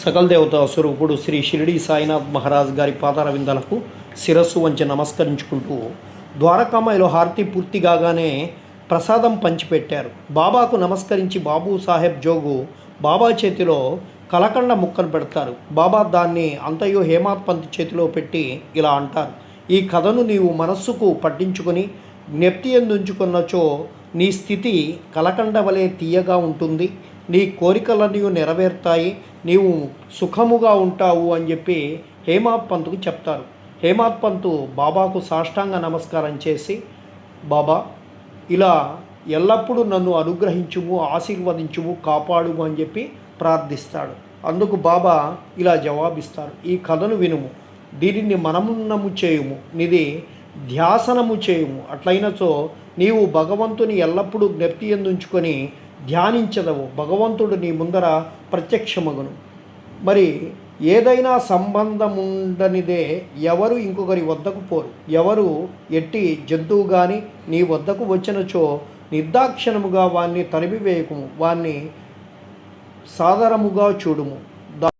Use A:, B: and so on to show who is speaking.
A: సకల దేవతా స్వరూపుడు శ్రీ షిరిడి సాయినాథ్ మహారాజ్ గారి పాదార విందాలకు శిరస్సు వంచి నమస్కరించుకుంటూ ద్వారకామాయిలో హారతి పూర్తి కాగానే ప్రసాదం పంచిపెట్టారు. బాబాకు నమస్కరించి బాబు సాహెబ్ జోగు బాబా చేతిలో కలకండ ముక్కను పెడతారు. బాబా దాన్ని అంతయో హేమాత్ పంత్ చేతిలో పెట్టి ఇలా అంటారు, ఈ కథను నీవు మనస్సుకు పట్టించుకొని జ్ఞప్తి ఎందుంచుకున్నచో నీ స్థితి కలకండ వలె తీయగా ఉంటుంది, నీ కోరికలన్నీ నెరవేరుతాయి, నీవు సుఖముగా ఉంటావు అని చెప్పి హేమాత్ పంత్కు చెప్తారు. హేమాత్ పంత్ బాబాకు సాష్టాంగ నమస్కారం చేసి, బాబా ఇలా ఎల్లప్పుడూ నన్ను అనుగ్రహించుము, ఆశీర్వదించుము, కాపాడు అని చెప్పి ప్రార్థిస్తాడు. అందుకు బాబా ఇలా జవాబిస్తారు, ఈ కథను వినుము, దీనిని మనమున్నము చేయుము, నిది ధ్యాసనము చేయుము, అట్లయినచో నీవు భగవంతుని ఎల్లప్పుడూ జ్ఞప్తి ఎందుంచుకొని ధ్యానించదవు, భగవంతుడు నీ ముందర ప్రత్యక్షమగును. మరి ఏదైనా సంబంధం ఉండనిదే ఎవరు ఇంకొకరి వద్దకు పోరు. ఎవరు ఎట్టి జంతువు కానీ నీ వద్దకు వచ్చినచో నిర్దాక్షిణముగా వాణ్ణి తరిమివేయకుము, వాణ్ణి సాదరముగా చూడుము.